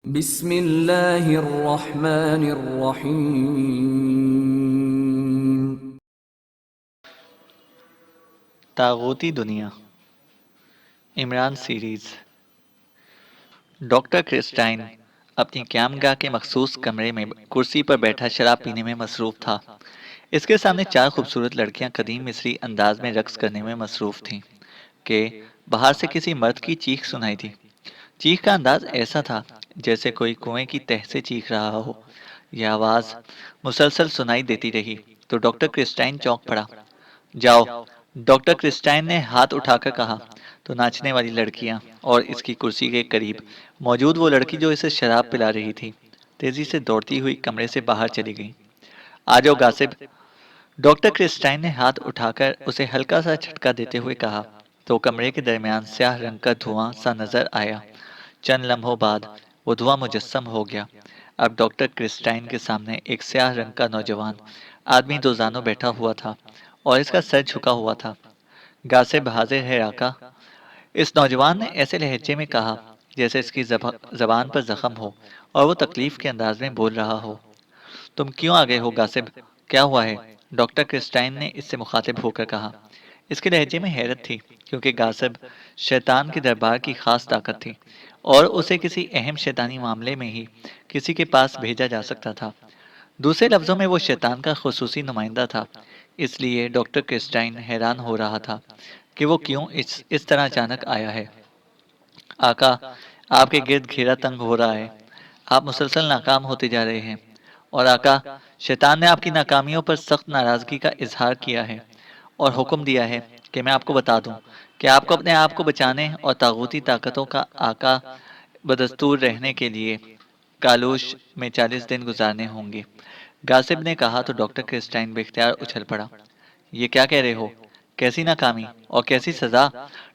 بسم اللہ الرحمن الرحیم۔ طاغوتی دنیا عمران سیریز۔ ڈاکٹر کرسٹائن اپنی قیام گاہ کے مخصوص کمرے میں کرسی پر بیٹھا شراب پینے میں مصروف تھا۔ اس کے سامنے چار خوبصورت لڑکیاں قدیم مصری انداز میں رقص کرنے میں مصروف تھیں کہ باہر سے کسی مرد کی چیخ سنائی دی۔ چیخ کا انداز ایسا تھا جیسے کوئی کنویں کی تہ سے چیخ رہا ہو۔ یہ آواز مسلسل سنائی دیتی رہی تو ڈاکٹر کرسٹائن چونک پڑا۔ جاؤ، ڈاکٹر کرسٹائن نے ہاتھ اٹھا کر کہا تو ناچنے والی لڑکیاں اور اس کی کرسی کے قریب موجود وہ لڑکی جو اسے شراب پلا رہی تھی تیزی سے دوڑتی ہوئی کمرے سے باہر چلی گئی۔ آ جاؤ غاصب، ڈاکٹر کرسٹائن نے ہاتھ اٹھا کر اسے ہلکا سا جھٹکا دیتے ہوئے کہا تو کمرے کے درمیان سیاہ رنگ کا دھواں سا نظر آیا۔ چند لمحوں بعد وہ دھواں مجسم ہو گیا۔ اب ڈاکٹر کرسٹائن کے سامنے ایک سیاہ رنگ کا نوجوان آدمی دو زانوں بیٹھا ہوا تھا اور اس کا سر جھکا ہوا تھا۔ غاصب حاضر ہے آقا، اس نوجوان نے ایسے لہجے میں کہا جیسے اس کی زبان پر زخم ہو اور وہ تکلیف کے انداز میں بول رہا ہو۔ تم کیوں آ گئے ہو غاصب؟ کیا ہوا ہے؟ ڈاکٹر کرسٹائن نے اس سے مخاطب ہو کر کہا۔ اس کے لہجے میں حیرت تھی کیونکہ غاصب شیطان کے دربار کی خاص طاقت تھی اور اسے کسی اہم شیطانی معاملے میں ہی کسی کے پاس بھیجا جا سکتا تھا۔ دوسرے لفظوں میں وہ شیطان کا خصوصی نمائندہ تھا۔ اس لیے ڈاکٹر کرسٹائن حیران ہو رہا تھا کہ وہ کیوں اس طرح اچانک آیا ہے۔ آقا، آپ کے گرد گھیرا تنگ ہو رہا ہے۔ آپ مسلسل ناکام ہوتے جا رہے ہیں اور آقا، شیطان نے آپ کی ناکامیوں پر سخت ناراضگی کا اظہار کیا ہے اور حکم دیا ہے کہ میں آپ کو بتا دوں کہ آپ کو اپنے آپ کو بچانے اور طاغوتی طاقتوں کا آقا بدستور رہنے کے لیے کالوش میں 40 دن گزارنے ہوں گے۔ غاصب نے کہا تو ڈاکٹر کرسٹائن بے اختیار اچھل پڑا۔ یہ کیا کہہ رہے ہو؟ کیسی ناکامی اور کیسی سزا؟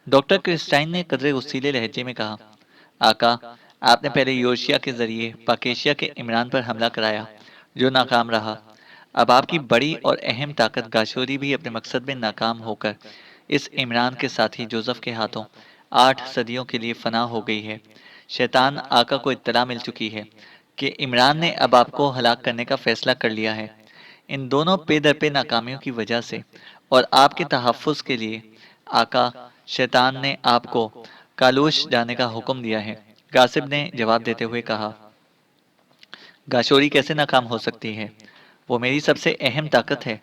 ڈاکٹر کرسٹائن نے قدرے غصیلے لہجے میں کہا۔ آقا، آپ نے پہلے یورشیا کے ذریعے پاکیشیا کے عمران پر حملہ کرایا جو ناکام رہا۔ اب آپ کی بڑی اور اہم طاقت گاشوری بھی اپنے مقصد میں ناکام ہو کر اس عمران کے ساتھی جوزف کے ہاتھوں 8 صدیوں کے لیے فنا ہو گئی ہے۔ شیطان آقا کو اطلاع مل چکی ہے کہ عمران نے اب آپ کو ہلاک کرنے کا فیصلہ کر لیا ہے۔ ان دونوں پے در پے ناکامیوں کی وجہ سے اور آپ کے تحفظ کے لیے آقا شیطان نے آپ کو کالوش جانے کا حکم دیا ہے۔ غاصب نے جواب دیتے ہوئے کہا، گاشوری کیسے ناکام ہو سکتی ہے؟ وہ میری سب سے اہم طاقت ہے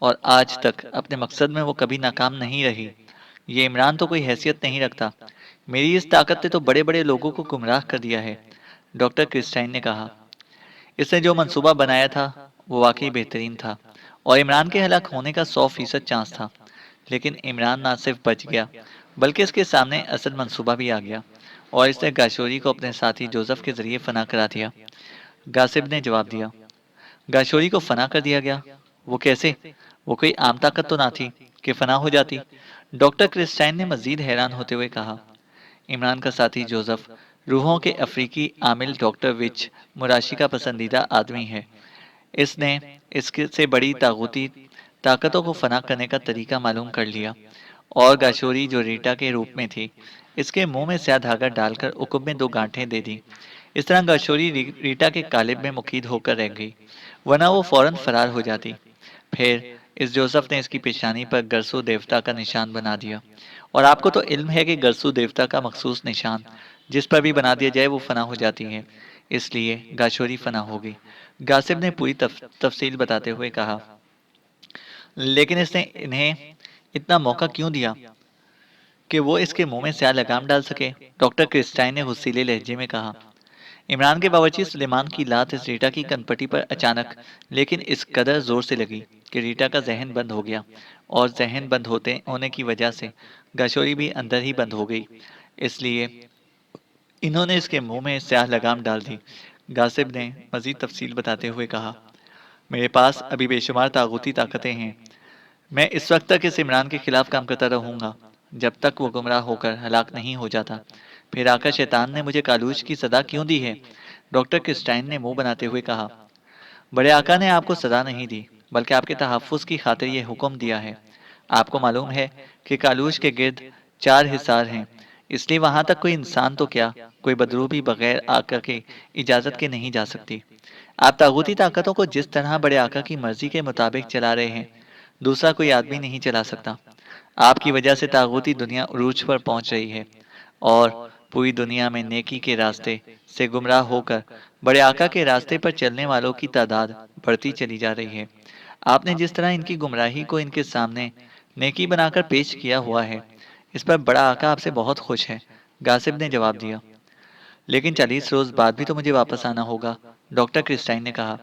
اور آج تک اپنے مقصد میں وہ کبھی ناکام نہیں رہی۔ یہ عمران تو کوئی حیثیت نہیں رکھتا۔ میری اس طاقت نے تو بڑے بڑے لوگوں کو گمراہ کر دیا ہے۔ ڈاکٹر کرسٹائن نے کہا، اس نے جو منصوبہ بنایا تھا وہ واقعی بہترین تھا اور عمران کے ہلاک ہونے کا 100% چانس تھا، لیکن عمران نہ صرف بچ گیا بلکہ اس کے سامنے اصل منصوبہ بھی آ گیا اور اس نے گاشوری کو اپنے ساتھی جوزف کے ذریعے فنا کرا دیا۔ غاصب نے جواب دیا، گاشوری کو فنا کر دیا گیا؟ وہ کیسے؟ وہ کوئی عام طاقت تو نہ تھی کہ فنا ہو جاتی۔ ڈاکٹر کرسٹائن نے مزید حیران ہوتے ہوئے کہا، عمران کا ساتھی جوزف روحوں کے افریقی عامل ڈاکٹر وچ مراشی کا پسندیدہ آدمی ہے۔ اس نے سے بڑی طاغوتی طاقتوں کو فنا کرنے کا طریقہ معلوم کر لیا اور گاشوری جو ریٹا کے روپ میں تھی اس کے منہ میں سیاہ دھاگا ڈال کر عقب میں 2 گانٹھیں دے دی۔ اس طرح گاشوری ریٹا کے قالب میں مقید ہو کر رہ گئی ورنہ وہ فوراً فرار ہو جاتی۔ پھر اس جوزف نے اس کی پیشانی پر گرسو دیوتا کا نشان بنا دیا اور آپ کو تو علم ہے کہ گرسو دیوتا کا مخصوص نشان جس پر بھی بنا دیا جائے وہ فنا ہو جاتی ہے، اس لیے گاشوری فنا ہو گئی۔ غاصب نے پوری تفصیل بتاتے ہوئے کہا، لیکن اس نے انہیں اتنا موقع کیوں دیا کہ وہ اس کے منہ میں سیاہ لگام ڈال سکے؟ ڈاکٹر کرسٹائن نے غصیلے لہجے میں کہا۔ عمران کے باورچی سلیمان کی لات اس ریٹا کی کنپٹی پر اچانک لیکن اس قدر زور سے لگی کہ ریٹا کا ذہن بند ہو گیا اور ذہن بند ہونے کی وجہ سے گاشوری بھی اندر ہی بند ہو گئی، اس لیے انہوں نے اس کے منہ میں سیاہ لگام ڈال دی۔ غاصب نے مزید تفصیل بتاتے ہوئے کہا، میرے پاس ابھی بے شمار طاغوتی طاقتیں ہیں۔ میں اس وقت تک اس عمران کے خلاف کام کرتا رہوں گا جب تک وہ گمراہ ہو کر ہلاک نہیں ہو جاتا۔ پھر آقا شیطان نے مجھے کالوش کی سزا کیوں دی ہے؟ ڈاکٹر کرسٹائن نے منہ بناتے ہوئے کہا، بڑے آقا نے آپ کو سزا نہیں دی بلکہ آپ کے تحفظ کی خاطر یہ حکم دیا ہے۔ آپ کو معلوم ہے کہ کالوش کے گرد 4 حصار ہیں، اس لیے وہاں تک کوئی انسان تو کیا، کوئی بدروح بھی بغیر آقا کے اجازت کے نہیں جا سکتی۔ آپ طاغوتی طاقتوں کو جس طرح بڑے آقا کی مرضی کے مطابق چلا رہے ہیں، دوسرا کوئی آدمی نہیں چلا سکتا۔ آپ کی وجہ سے طاغوتی دنیا عروج پر پہنچ رہی ہے، اور پوری دنیا میں نیکی کے راستے سے گمراہ ہو کر بڑے آقا کے راستے پر چلنے والوں کی تعداد بڑھتی چلی جا رہی ہے۔ آپ نے جس طرح ان کی گمراہی کو ان کے سامنے نیکی بنا کر پیش کیا ہوا ہے، اس پر بڑا آقا آپ سے بہت خوش ہے، غاصب نے جواب دیا۔ لیکن 40 روز بعد بھی تو مجھے واپس آنا ہوگا، ڈاکٹر کرسٹائن نے کہا۔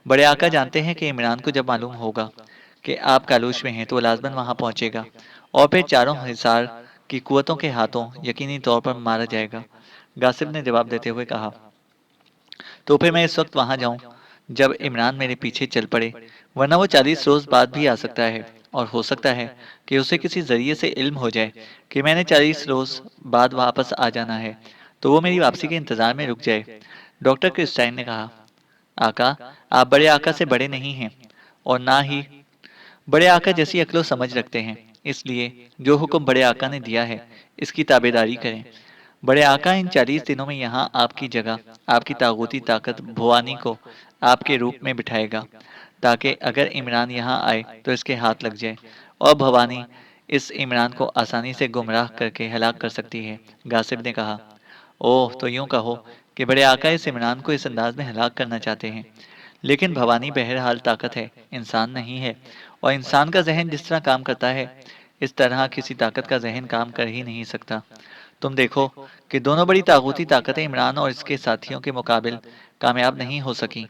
بڑے آقا جانتے ہیں کہ عمران کو جب معلوم ہوگا کہ آپ کالوش میں ہیں تو وہ لازماً وہاں پہنچے گا، اور پھر چاروں حصار کی قوتوں کے ہاتھوں یقینی طور پر مارا جائے گا، غاصب نے جواب دیتے ہوئے کہا۔ تو پھر میں اس وقت وہاں جاؤں جب عمران میرے پیچھے چل پڑے، ورنہ وہ 40 روز بعد بھی آ سکتا ہے، اور ہو سکتا ہے کہ اسے کسی ذریعے سے علم ہو جائے کہ میں نے 40 روز بعد واپس آ جانا ہے، تو وہ میری واپسی کے انتظار میں رک جائے، ڈاکٹر کرسٹائن نے کہا۔ آقا، آپ بڑے آقا سے بڑے نہیں ہیں، اور نہ ہی بڑے آقا جیسی عقل و سمجھ رکھتے ہیں، اس لیے جو حکم بڑے آقا نے دیا ہے اس کی تابع داری کریں۔ بڑے آقا ان 40 دنوں میں یہاں آپ کی جگہ آپ کی طاغوتی طاقت بھوانی کو آپ کے روپ میں بٹھائے گا، تاکہ اگر عمران یہاں آئے تو اس کے ہاتھ لگ جائے، اور بھوانی اس عمران کو آسانی سے گمراہ کر کے ہلاک کر سکتی ہے، غاصب نے کہا۔ اوہ، تو یوں کہو کہ بڑے آقا اس عمران کو اس انداز میں ہلاک کرنا چاہتے ہیں، لیکن بھوانی بہرحال طاقت ہے، انسان نہیں ہے، اور انسان کا ذہن جس طرح کام کرتا ہے اس طرح کسی طاقت کا ذہن کام کر ہی نہیں سکتا۔ تم دیکھو کہ دونوں بڑی طاغوتی طاقتیں عمران اور اس کے ساتھیوں کے مقابل کامیاب نہیں ہو سکیں،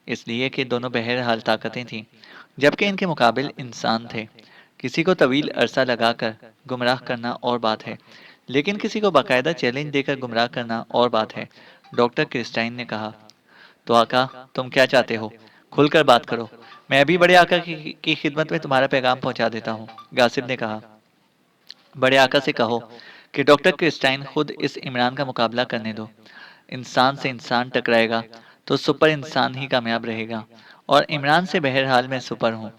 اس لیے کہ دونوں بہرحال طاقتیں تھیں، جبکہ ان کے مقابل انسان تھے۔ کسی کو طویل عرصہ لگا کر گمراہ کرنا اور بات ہے، لیکن کسی کو باقاعدہ چیلنج دے کر گمراہ کرنا اور بات ہے، ڈاکٹر کرسٹائن نے کہا۔ تو آقا، تم کیا چاہتے ہو؟ کھل کر بات کرو، میں ابھی بڑے آقا کی خدمت میں تمہارا پیغام پہنچا دیتا ہوں، غاصب نے کہا۔ بڑے آقا سے کہو کہ ڈاکٹر کرسٹائن خود اس عمران کا مقابلہ کرنے دو۔ انسان سے انسان ٹکرائے گا تو سپر انسان ہی کامیاب رہے گا، اور عمران سے بہرحال میں سپر ہوں۔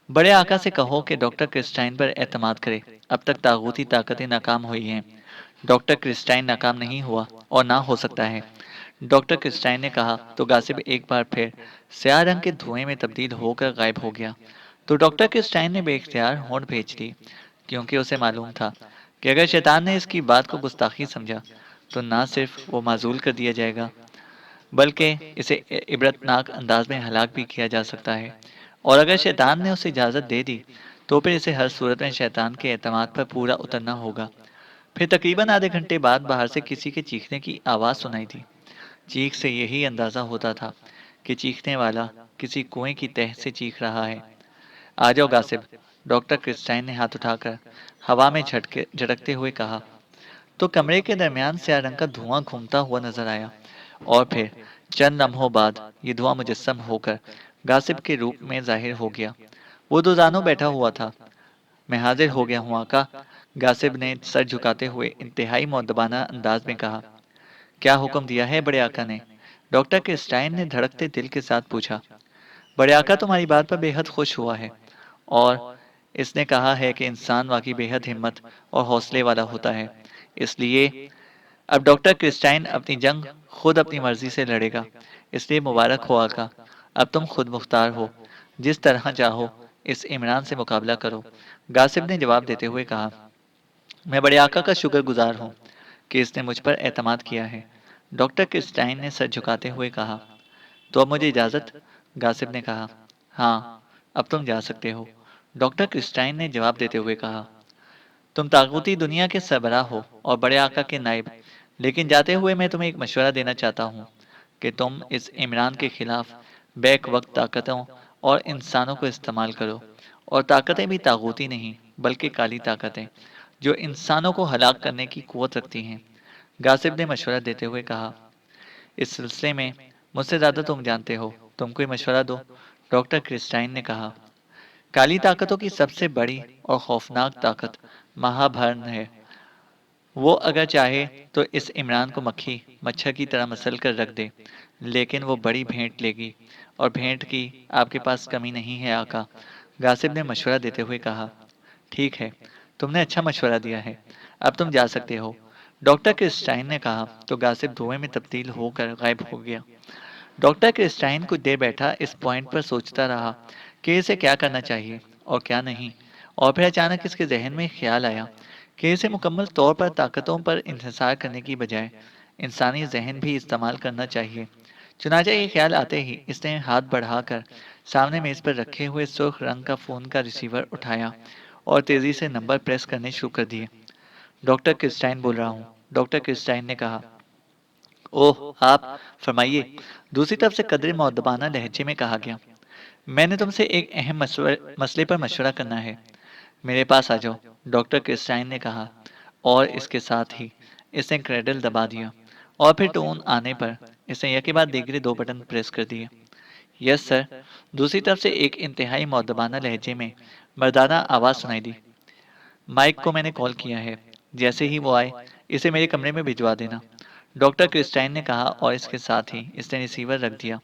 بڑے آقا سے کہو کہ ڈاکٹر کرسٹائن پر اعتماد کرے، اب تک طاغوتی طاقتیں ناکام ہوئی ہیں، ڈاکٹر کرسٹائن ناکام نہیں ہوا اور نہ ہو سکتا ہے، ڈاکٹر کرسٹائن نے کہا۔ تو غاصب ایک بار پھر سیاہ رنگ کے دھوئیں میں تبدیل ہو کر غائب ہو گیا۔ تو ڈاکٹر کرسٹائن نے بے اختیار ہونٹ بھیج دی، کیونکہ اسے معلوم تھا کہ اگر شیطان نے اس کی بات کو گستاخی سمجھا تو نہ صرف وہ معزول کر دیا جائے گا، بلکہ اسے عبرتناک انداز میں ہلاک بھی کیا جا سکتا ہے، اور اگر شیطان نے اسے اجازت دے دی تو پھر اسے ہر صورت میں شیطان کے اعتماد پر پورا اترنا ہوگا۔ پھر تقریباً آدھے گھنٹے بعد باہر سے کسی کے چیخنے کی آواز سنائی دی۔ چیخ سے یہی اندازہ ہوتا تھا کہ چیخنے والا کسی کنویں کی تہہ سے چیخ رہا ہے۔ آ جاؤ غاصب، ڈاکٹر کرسٹائن نے ہاتھ اٹھا کر ہوا میں جھٹکتے ہوئے کہا۔ تو کمرے کے درمیان سیاہ رنگ کا دھواں گھومتا ہوا نظر آیا، اور پھر چند لمحوں بعد یہ دھواں مجسم ہو کر غاصب کے روپ میں ظاہر ہو گیا۔ وہ دوزانوں بیٹھا ہوا تھا۔ میں حاضر ہو گیا ہوں آقا، غاصب نے سر جھکاتے ہوئے انتہائی مؤدبانہ انداز میں کہا۔ کیا حکم دیا ہے بڑے آقا نے؟ ڈاکٹر کرسٹائن نے دھڑکتے دل کے ساتھ پوچھا۔ بڑے آقا تمہاری بات پر بے حد خوش ہوا ہے، اور اس نے کہا ہے کہ انسان واقعی بے حد ہمت اور حوصلے والا ہوتا ہے، اس لیے اب ڈاکٹر کرسٹائن اپنی جنگ خود اپنی مرضی سے لڑے گا، اس لیے مبارک ہو آقا، اب تم خود مختار ہو، جس طرح چاہو اس عمران سے مقابلہ کرو، غاصب نے جواب دیتے ہوئے کہا۔ میں بڑے آقا کا شکر گزار ہوں کہ اس نے مجھ پر اعتماد کیا ہے، ڈاکٹر کرسٹائن نے سر جھکاتے ہوئے کہا۔ تو اب مجھے اجازت؟ غاصب نے کہا۔ ہاں، اب تم جا سکتے ہو، ڈاکٹر کرسٹائن نے جواب دیتے ہوئے کہا۔ تم طاغوتی دنیا کے سربراہ ہو اور بڑے آقا کے نائب، لیکن جاتے ہوئے میں تمہیں ایک مشورہ دینا چاہتا ہوں کہ تم اس عمران کے خلاف بیک وقت طاقتوں اور انسانوں کو استعمال کرو، اور طاقتیں بھی طاغوتی نہیں بلکہ کالی طاقتیں جو انسانوں کو ہلاک کرنے کی قوت رکھتی ہیں، غاصب نے مشورہ دیتے ہوئے کہا۔ اس سلسلے میں مجھ سے زیادہ تم جانتے ہو، تم کوئی مشورہ دو، ڈاکٹر کرسٹائن نے کہا۔ کالی طاقتوں کی سب سے بڑی اور خوفناک طاقت مہابھرن ہے، وہ اگر چاہے تو اس عمران کو مکھی مچھر کی طرح مسل کر رکھ دے، لیکن وہ بڑی بھیٹ لے گی، اور بھیٹ کی آپ کے پاس کمی نہیں ہے آقا، غاصب نے مشورہ دیتے ہوئے کہا۔ ٹھیک ہے، تم نے اچھا مشورہ دیا ہے، اب تم جا سکتے ہو، ڈاکٹر کرسٹائن نے کہا تو غاصب دھوئے میں تبدیل ہو کر غائب ہو گیا۔ ڈاکٹر کرسٹائن کچھ دیر بیٹھا اس پوائنٹ پر سوچتا رہا کہ اسے کیا کرنا چاہیے اور کیا نہیں، اور پھر اچانک اس کے ذہن میں خیال آیا کہ اسے مکمل طور پر طاقتوں پر انحصار کرنے کی بجائے انسانی ذہن بھی استعمال کرنا چاہیے۔ چنانچہ یہ خیال آتے ہی اس نے ہاتھ بڑھا کر سامنے میز پر رکھے ہوئے سرخ رنگ کا فون کا ریسیور اٹھایا اور تیزی سے نمبر پریس کرنے شروع کر دیے۔ ڈاکٹر کرسٹائن بول رہا ہوں، ڈاکٹر کرسٹائن نے کہا۔ اوہ آپ، فرمائیے، دوسری طرف سے قدرے مؤدبانہ لہجے میں کہا گیا۔ میں نے تم سے ایک اہم مسئلے پر مشورہ کرنا ہے، میرے پاس آ جاؤ، ڈاکٹر کرسٹائن نے کہا، اور اس کے ساتھ ہی اس نے کریڈل دبا دیا اور پھر ٹون آنے پر اس نے یکے بعد دیگرے دو بٹن پریس کر دیے۔ یس سر، دوسری طرف سے ایک انتہائی مؤدبانہ لہجے میں مردانہ آواز سنائی دی۔ مائک کو میں نے کال کیا ہے، جیسے ہی وہ آئے اسے میرے کمرے میں بھجوا دینا، ڈاکٹر کرسٹائن نے کہا، اور اس کے ساتھ ہی اس نے ریسیور رکھ دیا۔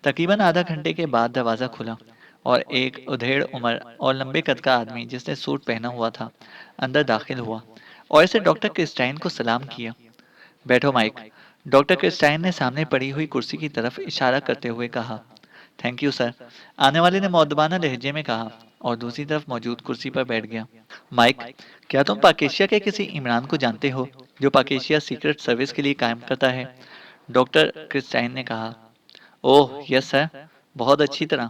تقریباً آدھا گھنٹے کے بعد دروازہ کھلا اور ایک ادھیڑ عمر اور لمبے قد کا آدمی جس نے سوٹ پہنا ہوا تھا اندر داخل ہوا اور اسے ڈاکٹر کرسٹائن کو سلام کیا۔ بیٹھو مائک، ڈاکٹر کرسٹائن نے سامنے پڑی ہوئی کرسی کی طرف اشارہ کرتے ہوئے کہا۔ تھینک یو سر، آنے والے نے مؤدبانہ لہجے میں کہا اور دوسری طرف موجود کرسی پر بیٹھ گیا۔ مائک، کیا تم پاکیشیا کے کسی عمران کو جانتے ہو جو پاکیشیا سیکرٹ سروس کے لیے قائم کرتا ہے؟ ڈاکٹر کرسٹائن نے کہا۔ اوہ یس سر، بہت اچھی طرح۔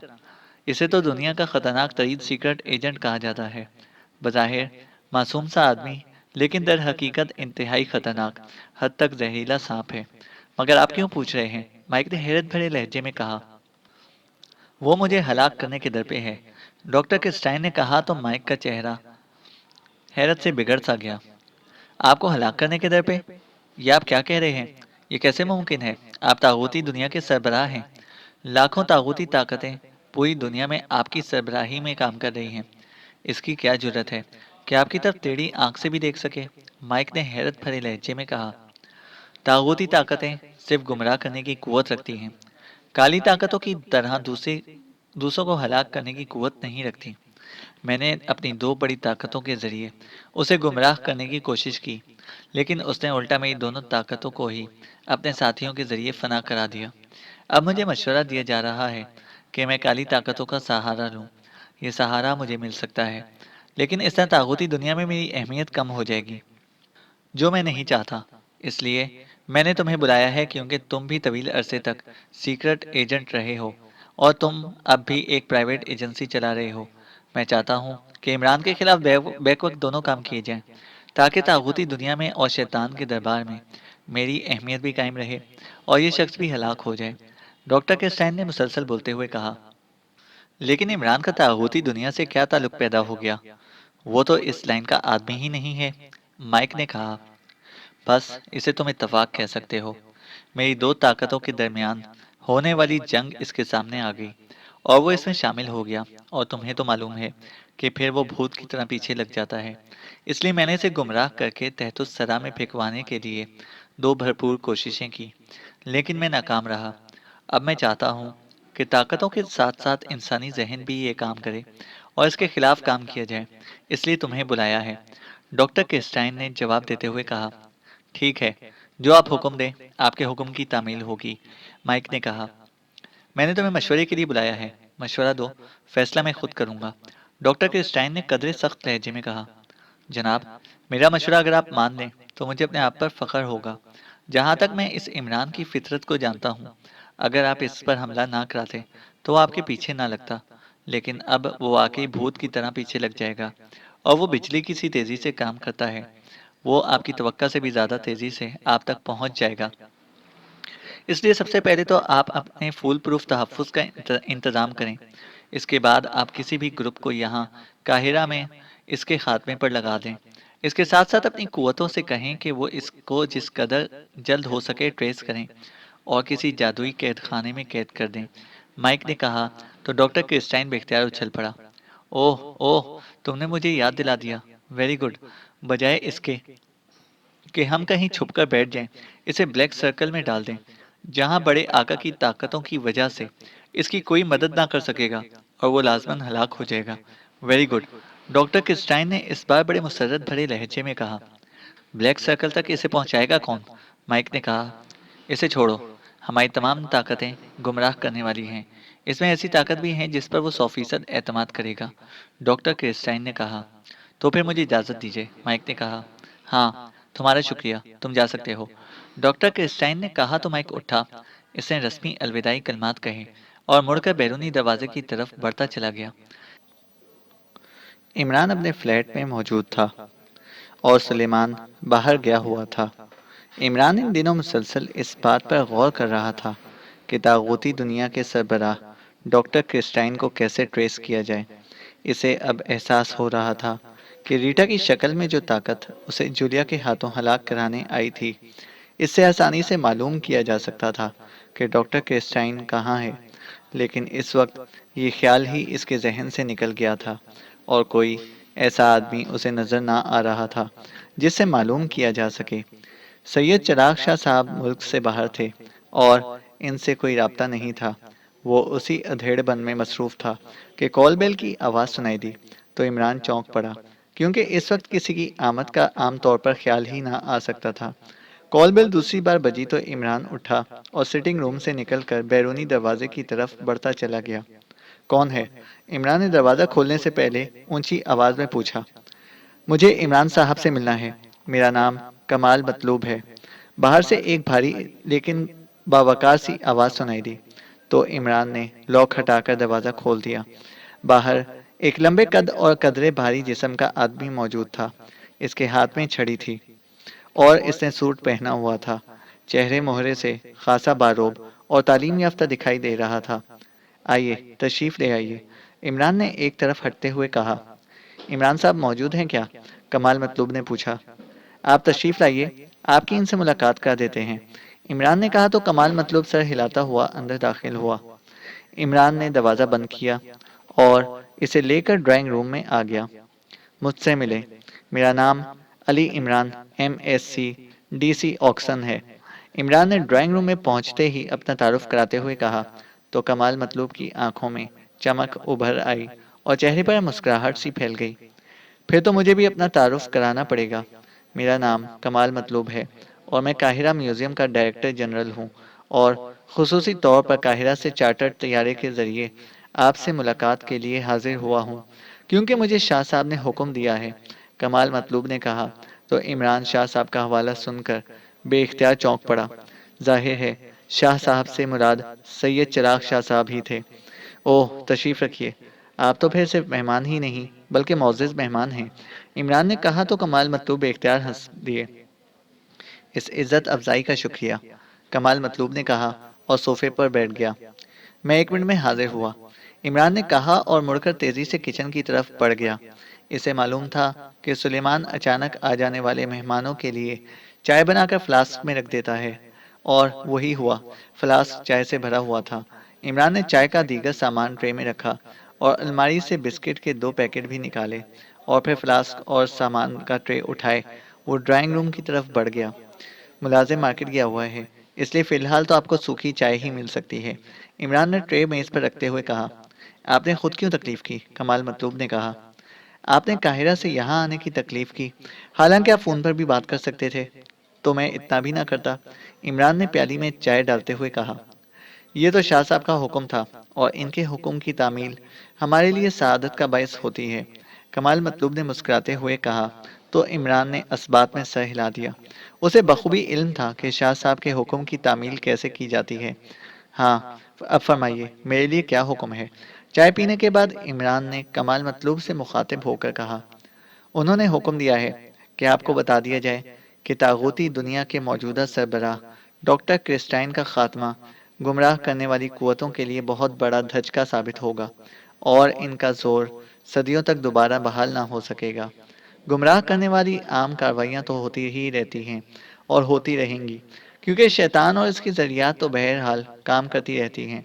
اسے تو دنیا کا خطرناک ترین سیکرٹ ایجنٹ کہا جاتا ہے۔ بظاہر معصوم سا آدمی، لیکن در حقیقت انتہائی خطرناک، حد تک زہریلا سانپ ہے۔ مگر آپ کیوں پوچھ رہے ہیں؟ مائک نے حیرت بھرے لہجے میں کہا۔ وہ مجھے ہلاک کرنے کے در پہ ہے، ڈاکٹر کرسٹائن نے کہا تو مائک کا چہرہ حیرت سے بگڑ سا گیا۔ آپ کو ہلاک کرنے کے در پہ؟ یہ آپ کیا کہہ رہے ہیں؟ یہ کیسے ممکن ہے؟ آپ طاغوتی دنیا کے سربراہ ہیں، لاکھوں طاغوتی طاقتیں پوری دنیا میں آپ کی سربراہی میں کام کر رہی ہیں۔ اس کی کیا جرت ہے کہ آپ کی طرف ٹیڑھی آنکھ سے بھی دیکھ سکے؟ مائک نے حیرت بھرے لہجے میں کہا۔ طاغوتی طاقتیں صرف گمراہ کرنے کی قوت رکھتی ہیں، کالی طاقتوں کی طرح دوسروں کو ہلاک کرنے کی قوت نہیں رکھتی۔ میں نے اپنی دو بڑی طاقتوں کے ذریعے اسے گمراہ کرنے کی کوشش کی، لیکن اس نے الٹا میری دونوں طاقتوں کو ہی اپنے ساتھیوں کے ذریعے فنا کرا دیا۔ اب مجھے مشورہ دیا جا رہا ہے کہ میں کالی طاقتوں کا سہارا لوں۔ یہ سہارا مجھے مل سکتا ہے، لیکن اس طرح طاغوتی دنیا میں میری اہمیت کم ہو جائے گی، جو میں نہیں چاہتا۔ اس لیے میں نے تمہیں بلایا ہے کیونکہ تم بھی طویل عرصے تک سیکرٹ ایجنٹ رہے ہو اور تم اب بھی ایک پرائیویٹ ایجنسی چلا رہے ہو۔ میں چاہتا ہوں کہ عمران کے خلاف بیک وقت دونوں کام کیے جائیں، تاکہ طاغوتی دنیا میں اور شیطان کے دربار میں میری اہمیت بھی قائم رہے اور یہ شخص بھی ہلاک ہو جائے، ڈاکٹر کرسٹائن نے مسلسل بولتے ہوئے کہا۔ لیکن عمران کا طاغوتی دنیا سے کیا تعلق پیدا ہو گیا؟ وہ تو اس لائن کا آدمی ہی نہیں ہے، مائک نے کہا۔ بس اسے تم اتفاق کہہ سکتے ہو۔ میری دو طاقتوں کے درمیان ہونے والی جنگ اس کے سامنے آ گئی اور وہ اس میں شامل ہو گیا، اور تمہیں تو معلوم ہے کہ پھر وہ بھوت کی طرح پیچھے لگ جاتا ہے۔ اس لیے میں نے اسے گمراہ کر کے تحت الثری میں پھینکوانے کے لیے دو بھرپور کوششیں کی، لیکن میں ناکام رہا۔ اب میں چاہتا ہوں کہ طاقتوں کے ساتھ ساتھ انسانی ذہن بھی یہ کام کرے اور اس کے خلاف کام کیا جائے، اس لیے تمہیں بلایا ہے، ڈاکٹر کرسٹائن نے جواب دیتے ہوئے کہا۔ ٹھیک ہے، جو آپ حکم دیں، آپ کے حکم کی تعمیل ہوگی، مائک نے کہا۔ میں نے تمہیں مشورے کے لیے بلایا ہے، مشورہ دو، فیصلہ میں خود کروں گا، ڈاکٹر کرسٹائن نے قدرے سخت لہجے میں کہا۔ جناب، میرا مشورہ اگر آپ مان لیں تو مجھے اپنے آپ پر فخر ہوگا۔ جہاں تک میں اس عمران کی فطرت کو جانتا ہوں، اگر آپ اس پر حملہ نہ کراتے تو وہ آپ کے پیچھے نہ لگتا، لیکن اب وہ واقعی بھوت کی طرح پیچھے لگ جائے گا، اور وہ بجلی کی سی تیزی سے کام کرتا ہے۔ وہ آپ کی توقع سے بھی زیادہ تیزی سے آپ تک پہنچ جائے گا۔ اس لیے سب سے پہلے تو آپ اپنے فول پروف تحفظ کا انتظام کریں۔ اس کے بعد آپ کسی بھی گروپ کو یہاں قاہرہ میں اس کے خاتمے پر لگا دیں۔ اس کے ساتھ ساتھ اپنی قوتوں سے کہیں کہ وہ اس کو جس قدر جلد ہو سکے ٹریس کریں اور کسی جادوئی قید خانے میں قید کر دیں، مائک نے کہا تو ڈاکٹر کرسٹائن بے اختیار اچھل پڑا۔ اوہ اوہ، تم نے مجھے یاد دلا دیا، ویری گڈ۔ بجائے اس کے کہ ہم کہیں چھپ کر بیٹھ جائیں، اسے بلیک سرکل میں ڈال دیں، جہاں بڑے آقا کی طاقتوں کی وجہ سے اس کی کوئی مدد نہ کر سکے گا اور وہ لازماً ہلاک ہو جائے گا۔ ویری گڈ، ڈاکٹر کرسٹائن نے اس بار بڑے مسرت بھرے لہجے میں کہا۔ بلیک سرکل تک اسے پہنچائے گا کون؟ مائک نے کہا، اسے چھوڑو، ہماری تمام طاقتیں گمراہ کرنے والی ہیں، اس میں ایسی طاقت بھی ہے جس پر وہ 100% اعتماد کرے گا۔ ڈاکٹر کرسٹائن نے کہا، تو پھر مجھے اجازت دیجیے۔ مائک نے کہا، ہاں، تمہارا شکریہ، تم جا سکتے ہو۔ ڈاکٹر کرسٹائن نے کہا تو مائک اٹھا، اس نے رسمی الوداعی کلمات کہے اور مڑ کر بیرونی دروازے کی طرف بڑھتا چلا گیا۔ عمران اپنے فلیٹ میں موجود تھا اور سلیمان باہر گیا ہوا تھا۔ عمران ان دنوں مسلسل اس بات پر غور کر رہا تھا کہ طاغوتی دنیا کے سربراہ ڈاکٹر کرسٹائن کو کیسے ٹریس کیا جائے۔ اسے اب احساس ہو رہا تھا کہ ریٹا کی شکل میں جو طاقت اسے جولیا کے ہاتھوں ہلاک کرانے آئی تھی، اس سے آسانی سے معلوم کیا جا سکتا تھا کہ ڈاکٹر کرسٹائن کہاں ہے، لیکن اس وقت یہ خیال ہی اس کے ذہن سے نکل گیا تھا اور کوئی ایسا آدمی اسے نظر نہ آ رہا تھا جس سے معلوم کیا جا سکے۔ سید چراغ شاہ صاحب ملک سے باہر تھے اور ان سے کوئی رابطہ نہیں تھا۔ وہ اسی ادھیڑ بن میں مصروف تھا کہ کال بیل کی آواز سنائی دی تو عمران چونک پڑا، کیونکہ اس وقت کسی کی آمد کا عام طور پر خیال ہی نہ آ سکتا تھا۔ کال بیل دوسری بار بجی تو عمران اٹھا اور سٹنگ روم سے نکل کر بیرونی دروازے کی طرف بڑھتا چلا گیا۔ کون ہے؟ عمران نے دروازہ کھولنے سے پہلے اونچی آواز میں پوچھا۔ مجھے عمران صاحب سے ملنا ہے، میرا نام کمال مطلوب ہے۔ باہر سے ایک بھاری لیکن باوقار سی آواز سنائی دی تو عمران نے لاک ہٹا کر دروازہ کھول دیا۔ باہر ایک لمبے قد اور قدرے بھاری جسم کا آدمی موجود تھا۔ اس کے ہاتھ میں چھڑی تھی اور اس نے سوٹ پہنا ہوا تھا۔ چہرے مہرے سے خاصا باروب اور تعلیم یافتہ دکھائی دے رہا تھا۔ آئیے، تشریف لے آئیے، عمران نے ایک طرف ہٹتے ہوئے کہا۔ عمران صاحب موجود ہیں کیا؟ کمال مطلوب نے پوچھا۔ آپ تشریف لائیے، آپ کی ان سے ملاقات کر دیتے ہیں، عمران نے کہا تو کمال مطلوب سر ہلاتا ہوا اندر داخل ہوا۔ عمران نے دروازہ بند کیا اور اسے لے کر ڈرائنگ روم میں آ گیا۔ مجھ سے ملے، میرا نام علی عمران MSc DC آکسن ہے۔ عمران نے ڈرائنگ روم میں پہنچتے ہی اپنا تعارف کراتے ہوئے کہا تو کمال مطلوب کی آنکھوں میں چمک ابھر آئی اور چہرے پر مسکراہٹ سی پھیل گئی۔ پھر تو مجھے بھی اپنا تعارف کرانا پڑے گا۔ میرا نام کمال مطلوب ہے اور میں قاہرہ میوزیم کا ڈائریکٹر جنرل ہوں اور خصوصی طور پر قاہرہ سے چارٹرڈ طیارے کے ذریعے آپ سے ملاقات کے لیے حاضر ہوا ہوں، کیونکہ مجھے شاہ صاحب نے حکم دیا ہے، کمال مطلوب نے کہا تو عمران شاہ صاحب کا حوالہ سن کر بے اختیار چونک پڑا۔ ظاہر ہے شاہ صاحب سے مراد سید چراغ شاہ صاحب ہی تھے۔ اوہ، تشریف رکھیے، آپ تو پھر صرف مہمان ہی نہیں بلکہ معزز مہمان ہیں، عمران نے کہا تو کمال مطلوب بے اختیار ہنس دیے۔ اس عزت افزائی کا شکریہ، کمال مطلوب نے کہا اور صوفے پر بیٹھ گیا۔ میں 1 منٹ میں حاضر ہوا، عمران نے کہا اور مڑ کر تیزی سے کچن کی طرف بڑھ گیا۔ اسے معلوم تھا کہ سلیمان اچانک آ جانے والے مہمانوں کے لیے چائے بنا کر فلاسک میں رکھ دیتا ہے، اور وہی ہوا، فلاسک چائے سے بھرا ہوا تھا۔ عمران نے چائے کا دیگر سامان ٹرے میں رکھا اور الماری سے بسکٹ کے 2 پیکٹ بھی نکالے، اور پھر فلاسک اور سامان کا ٹرے اٹھائے وہ ڈرائنگ روم کی طرف بڑھ گیا۔ ملازم مارکیٹ گیا ہوا ہے، اس لیے فی الحال تو آپ کو سوکھی چائے ہی مل سکتی ہے، عمران نے ٹرے میز پر رکھتے ہوئے کہا۔ آپ نے خود کیوں تکلیف کی؟ کمال مطلوب نے کہا۔ آپ نے قاہرہ سے یہاں آنے کی تکلیف کی، حالانکہ آپ فون پر بھی بات کر سکتے تھے، تو میں اتنا بھی نہ کرتا، عمران نے پیالی میں چائے ڈالتے ہوئے کہا۔ یہ تو شاہ صاحب کا حکم تھا اور ان کے حکم کی تعمیل ہمارے لیے سعادت کا باعث ہوتی ہے، کمال مطلوب نے مسکراتے ہوئے کہا تو عمران نے اس بات میں سر ہلا دیا۔ اسے بخوبی علم تھا کہ شاہ صاحب کے حکم کی تعمیل کیسے کی جاتی ہے۔ ہاں، اب فرمائیے، میرے لیے کیا حکم ہے؟ چائے پینے کے بعد عمران نے کمال مطلوب سے مخاطب ہو کر کہا۔ انہوں نے حکم دیا ہے کہ آپ کو بتا دیا جائے کہ طاغوتی دنیا کے موجودہ سربراہ ڈاکٹر کرسٹائن کا خاتمہ گمراہ کرنے والی قوتوں کے لیے بہت بڑا دھچکا ثابت ہوگا اور ان کا زور صدیوں تک دوبارہ بحال نہ ہو سکے گا۔ گمراہ کرنے والی عام کارروائیاں تو ہوتی ہی رہتی ہیں اور ہوتی رہیں گی، کیونکہ شیطان اور اس کی ذریعات تو بہرحال کام کرتی رہتی ہیں،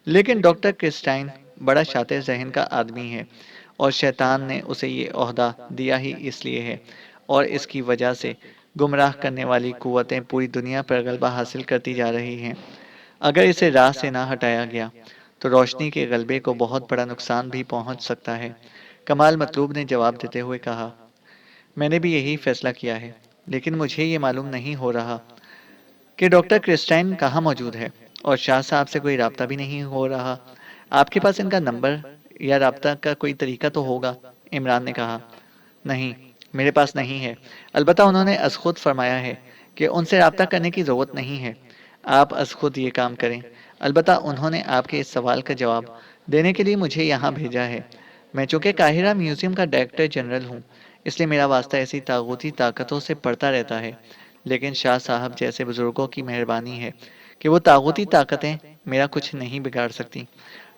لیکن ڈاکٹر کرسٹائن بڑا شاطر ذہن کا آدمی ہے اور شیطان نے اسے یہ عہدہ دیا ہی اس لیے ہے، اور اس کی وجہ سے گمراہ کرنے والی قوتیں پوری دنیا پر غلبہ حاصل کرتی جا رہی ہیں۔ اگر اسے راہ سے نہ ہٹایا گیا تو روشنی کے غلبے کو بہت بڑا نقصان بھی پہنچ سکتا ہے، کمال مطلوب نے جواب دیتے ہوئے کہا۔ میں نے بھی یہی فیصلہ کیا ہے، لیکن مجھے یہ معلوم نہیں ہو رہا کہ ڈاکٹر کرسٹائن کہاں موجود ہے، اور شاہ صاحب سے کوئی رابطہ بھی نہیں ہو رہا۔ آپ کے پاس ان کا نمبر یا رابطہ کا کوئی طریقہ تو ہوگا؟ عمران نے کہا۔ نہیں، میرے پاس نہیں ہے، البتہ انہوں نے از خود فرمایا ہے کہ ان سے رابطہ کرنے کی ضرورت نہیں ہے، آپ از خود یہ کام کریں۔ البتہ انہوں نے آپ کے اس سوال کا جواب دینے کے لیے مجھے یہاں بھیجا ہے۔ میں چونکہ قاہرہ میوزیم کا ڈائریکٹر جنرل ہوں، اس لیے میرا واسطہ ایسی طاغوتی طاقتوں سے پڑتا رہتا ہے، لیکن شاہ صاحب جیسے بزرگوں کی مہربانی ہے کہ وہ طاغوتی طاقتیں میرا کچھ نہیں بگاڑ سکتی۔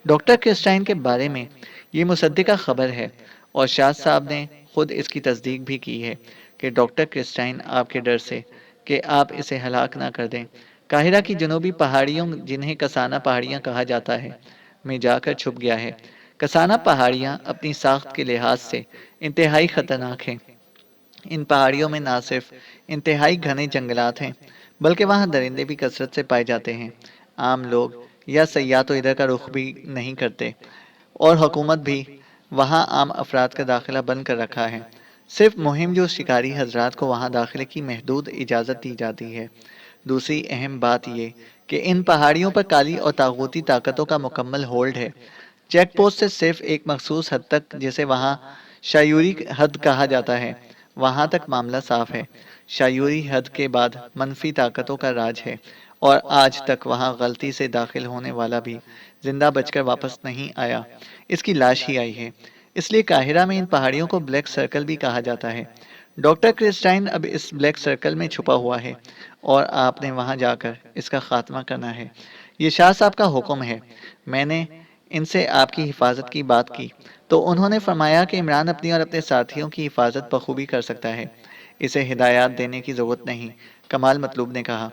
ڈاکٹر کرسٹائن کے بارے میں یہ مصدقہ خبر ہے، اور شاہ صاحب نے خود اس کی تصدیق بھی کی ہے کہ ڈاکٹر کرسٹائن آپ کے ڈر سے کہ آپ اسے ہلاک نہ کر دیں، قاہرہ کی جنوبی پہاڑیوں، جنہیں کسانہ پہاڑیاں کہا جاتا ہے، میں جا کر چھپ گیا ہے۔ کسانہ پہاڑیاں اپنی ساخت کے لحاظ سے انتہائی خطرناک ہیں۔ ان پہاڑیوں میں نہ صرف انتہائی گھنے جنگلات ہیں، بلکہ وہاں درندے بھی کثرت سے پائے جاتے ہیں۔ عام لوگ یا سیاح تو ادھر کا رخ بھی نہیں کرتے، اور حکومت بھی وہاں عام افراد کا داخلہ بند کر رکھا ہے۔ صرف مہم جو شکاری حضرات کو وہاں داخلے کی محدود اجازت دی جاتی ہے۔ دوسری اہم بات یہ کہ ان پہاڑیوں پر کالی اور طاغوتی طاقتوں کا مکمل ہولڈ ہے۔ چیک پوسٹ سے صرف ایک مخصوص حد تک، جسے وہاں شایوری حد کہا جاتا ہے، وہاں تک معاملہ صاف ہے۔ شایوری حد کے بعد منفی طاقتوں کا راج ہے، اور آج تک وہاں غلطی سے داخل ہونے والا بھی زندہ بچ کر واپس نہیں آیا، اس کی لاش ہی آئی ہے۔ اس لیے قاہرہ میں ان پہاڑیوں کو بلیک سرکل بھی کہا جاتا ہے۔ ڈاکٹر کرسٹائن اب اس بلیک سرکل میں چھپا ہوا ہے، اور آپ نے وہاں جا کر اس کا خاتمہ کرنا ہے۔ یہ شاہ صاحب کا حکم ہے۔ میں نے ان سے آپ کی حفاظت کی بات کی تو انہوں نے فرمایا کہ عمران اپنی اور اپنے ساتھیوں کی حفاظت بخوبی کر سکتا ہے، اسے ہدایات دینے کی ضرورت نہیں، کمال مطلوب نے کہا۔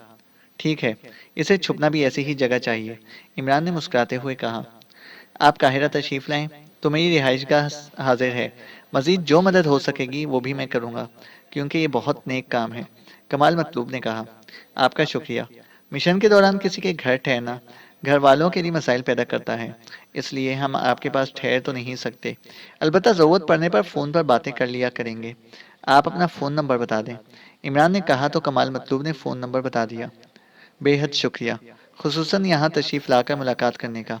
ٹھیک ہے، اسے چھپنا بھی ایسی ہی جگہ چاہیے، عمران نے مسکراتے ہوئے کہا۔ آپ قاہرہ تشریف لائیں تو میری رہائش گاہ حاضر ہے، مزید جو مدد ہو سکے گی وہ بھی میں کروں گا، کیونکہ یہ بہت نیک کام ہے، کمال مطلوب نے کہا۔ آپ کا شکریہ۔ مشن کے دوران کسی کے گھر ٹھہرنا گھر والوں کے لیے مسائل پیدا کرتا ہے، اس لیے ہم آپ کے پاس ٹھہر تو نہیں سکتے، البتہ ضرورت پڑنے پر فون پر باتیں کر لیا کریں گے۔ آپ اپنا فون نمبر بتا دیں، عمران نے کہا تو کمال مطلوب نے فون نمبر بتا دیا۔ بے حد شکریہ، خصوصاً یہاں تشریف لا کر ملاقات کرنے کا،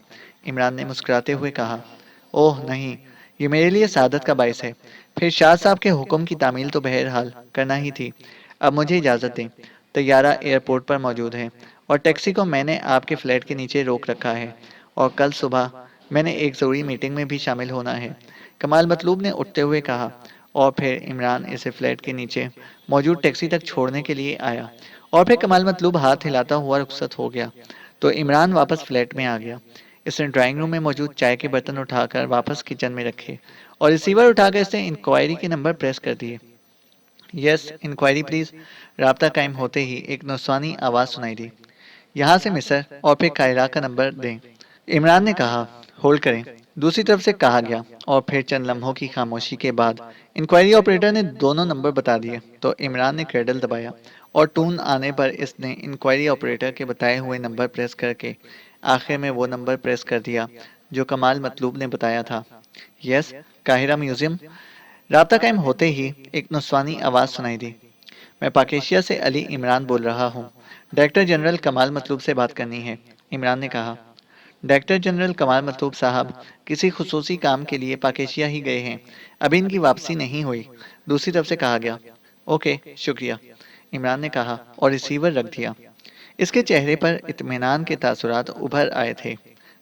عمران نے مسکراتے ہوئے کہا۔ اوہ نہیں، یہ میرے لیے سعادت کا باعث ہے۔ پھر شاہ صاحب کے حکم کی تعمیل تو بہرحال کرنا ہی تھی۔ اب مجھے اجازت دیں، طیارہ ایئرپورٹ پر موجود ہے، اور ٹیکسی کو میں نے آپ کے فلیٹ کے نیچے روک رکھا ہے، اور کل صبح میں نے ایک ضروری میٹنگ میں بھی شامل ہونا ہے، کمال مطلوب نے اٹھتے ہوئے کہا، اور پھر عمران اسے فلیٹ کے نیچے موجود ٹیکسی تک چھوڑنے کے لیے آیا، اور پھر کمال مطلوب ہاتھ ہلاتا ہوا رخصت ہو گیا تو عمران واپس فلیٹ میں آ گیا۔ اس نے ڈرائنگ روم میں موجود چائے کے برتن اٹھا کر واپس کچن میں رکھے، اور ریسیور اٹھا کر اس نے انکوائری کے نمبر پریس کر دیے۔ یس، انکوائری پلیز۔ رابطہ قائم ہوتے ہی ایک نسوانی آواز سنائی دی۔ یہاں سے مصر، اور پھر قاہرہ کا نمبر دیں، عمران نے کہا۔ ہولڈ کریں، دوسری طرف سے کہا گیا، اور پھر چند لمحوں کی خاموشی کے بعد انکوائری آپریٹر نے دونوں نمبر بتا دیے تو عمران نے کریڈل دبایا، اور ٹون آنے پر اس نے انکوائری آپریٹر کے بتائے ہوئے نمبر پریس کر کے آخر میں وہ نمبر پریس کر دیا جو کمال مطلوب نے بتایا تھا۔ یس، قاہرہ میوزیم۔ رابطہ قائم ہوتے ہی ایک نسوانی آواز سنائی دی۔ میں پاکیشیا سے علی عمران بول رہا ہوں، ڈائریکٹر جنرل کمال مطلوب سے بات کرنی ہے، عمران نے کہا۔ ڈائریکٹر جنرل کمال مطلوب صاحب کسی خصوصی کام کے لیے پاکیشیا ہی گئے ہیں، ابھی ان کی واپسی نہیں ہوئی، دوسری طرف سے کہا گیا۔ اوکے، شکریہ، عمران نے کہا اور ریسیور رکھ دیا۔ اس کے چہرے پر اطمینان کے تاثرات ابھر آئے تھے،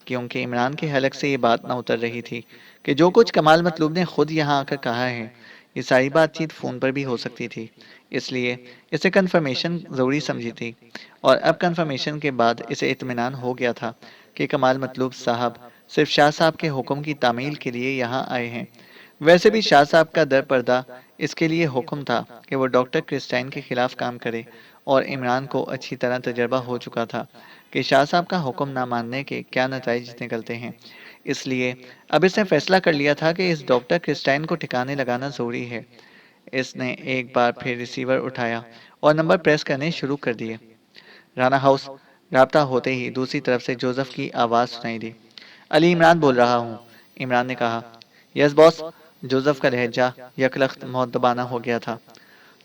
کیونکہ عمران کے حلق سے یہ بات نہ اتر رہی تھی کہ جو کچھ کمال مطلوب نے خود یہاں آ کر کہا ہے، یہ ساری بات چیت فون پر بھی ہو سکتی تھی، اس لیے اسے کنفرمیشن ضروری سمجھی تھی، اور اب کنفرمیشن کے بعد اسے اطمینان ہو گیا تھا کہ کمال مطلوب صاحب صرف شاہ صاحب کے حکم کی تعمیل کے لیے یہاں آئے ہیں۔ ویسے بھی شاہ صاحب کا در پردہ اس کے لیے حکم تھا کہ وہ ڈاکٹر کرسٹائن کے خلاف کام کرے، اور عمران کو اچھی طرح تجربہ ہو چکا تھا کہ شاہ صاحب کا حکم نہ ماننے کے کیا نتائج نکلتے ہیں، اس لیے اب اس نے فیصلہ کر لیا تھا کہ اس ڈاکٹر کرسٹائن کو ٹھکانے لگانا ضروری ہے۔ اس نے ایک بار پھر ریسیور اٹھایا اور نمبر پریس کرنے شروع کر دیے۔ رانا ہاؤس۔ رابطہ ہوتے ہی دوسری طرف سے جوزف کی آواز سنائی دی۔ علی عمران بول رہا ہوں، عمران نے کہا۔ یس باس۔ جوزف کا لہجہ یکلخت مؤدبانہ ہو گیا تھا۔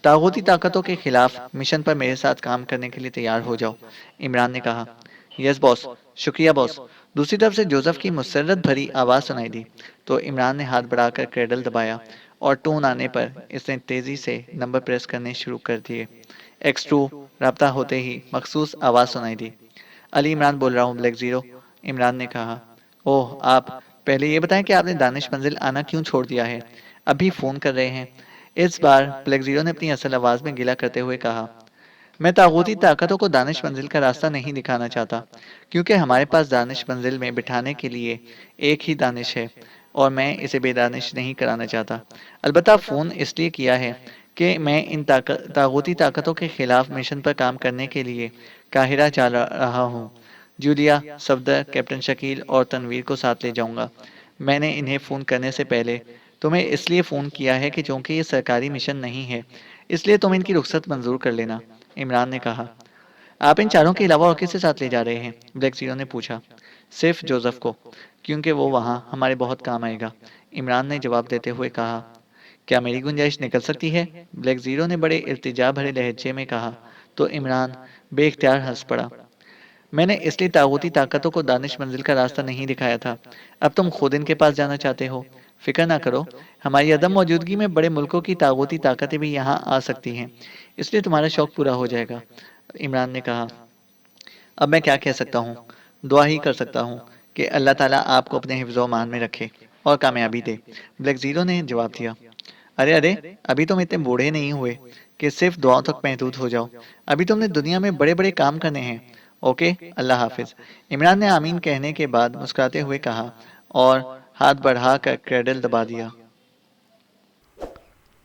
طاغوتی طاقتوں کے خلاف مشن پر میرے ساتھ کام کرنے کے لیے تیار ہو جاؤ، عمران نے کہا۔ یس باس، شکریہ باس۔ دوسری طرف سے جوزف کی مسرت بھری آواز سنائی دی تو عمران نے ہاتھ بڑھا کر کریڈل دبایا اور ٹون آنے پر اس نے تیزی سے نمبر پریس کرنے شروع کر دیے۔ X2 رابطہ ہوتے ہی مخصوص آواز سنائی دی۔ علی عمران بول رہا ہوں بلیک زیرو، عمران نے کہا۔ اوہ آپ، پہلے یہ بتائیں کہ آپ نے دانش منزل آنا کیوں چھوڑ دیا ہے؟ ابھی فون کر رہے ہیں؟ اس بار بلیک زیرو نے اپنی اصل آواز میں گلہ کرتے ہوئے کہا۔ میں طاغوتی طاقتوں کو دانش منزل کا راستہ نہیں دکھانا چاہتا، کیونکہ ہمارے پاس دانش منزل میں بٹھانے کے لیے ایک ہی دانش ہے اور میں اسے بے دانش نہیں کرانا چاہتا۔ البتہ فون اس لیے کیا ہے کہ میں ان طاغوتی طاقتوں کے خلاف مشن پر کام کرنے کے لیے قاہرہ جا رہا ہوں۔ جولیا، صفدر، کیپٹن شکیل اور تنویر کو ساتھ لے جاؤں گا۔ میں نے انہیں فون کرنے سے پہلے تمہیں اس لیے فون کیا ہے کہ چونکہ یہ سرکاری مشن نہیں ہے، اس لیے تم ان کی رخصت منظور کر لینا، عمران نے کہا۔ آپ ان چاروں کے علاوہ اور کسے ساتھ لے جا رہے ہیں؟ بلیک زیرو نے پوچھا۔ صرف جوزف کو، کیونکہ وہ وہاں ہمارے بہت کام آئے گا، عمران نے جواب دیتے ہوئے کہا۔ کیا میری گنجائش نکل سکتی ہے؟ بلیک زیرو نے بڑے التجا بھرے لہجے میں کہا تو عمران بے اختیار ہنس پڑا۔ میں نے اس لیے طاغوتی طاقتوں کو دانش منزل کا راستہ نہیں دکھایا تھا، اب تم خود ان کے پاس جانا چاہتے ہو۔ فکر نہ کرو، ہماری عدم موجودگی میں بڑے ملکوں کی طاغوتی طاقتیں بھی یہاں آ سکتی ہیں، اس لیے تمہارا شوق پورا ہو جائے گا، عمران نے کہا۔ اب میں کیا کہہ سکتا ہوں؟ دعا ہی کر سکتا ہوں کہ اللہ تعالیٰ آپ کو اپنے حفظ و امان میں رکھے اور کامیابی دے، بلیک زیرو نے جواب دیا۔ ارے ارے، ابھی تم اتنے بوڑھے نہیں ہوئے کہ صرف دعاؤں تک محدود ہو جاؤ، ابھی تم نے دنیا میں بڑے بڑے کام کرنے ہیں۔ اوکے، اللہ حافظ، عمران نے آمین کہنے کے بعد مسکراتے ہوئے کہا اور ہاتھ بڑھا کر کریڈل دبا دیا۔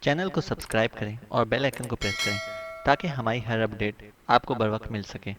چینل کو سبسکرائب کریں اور بیل آئیکن کو پریس کریں تاکہ ہماری ہر اپڈیٹ آپ کو بر وقت مل سکے۔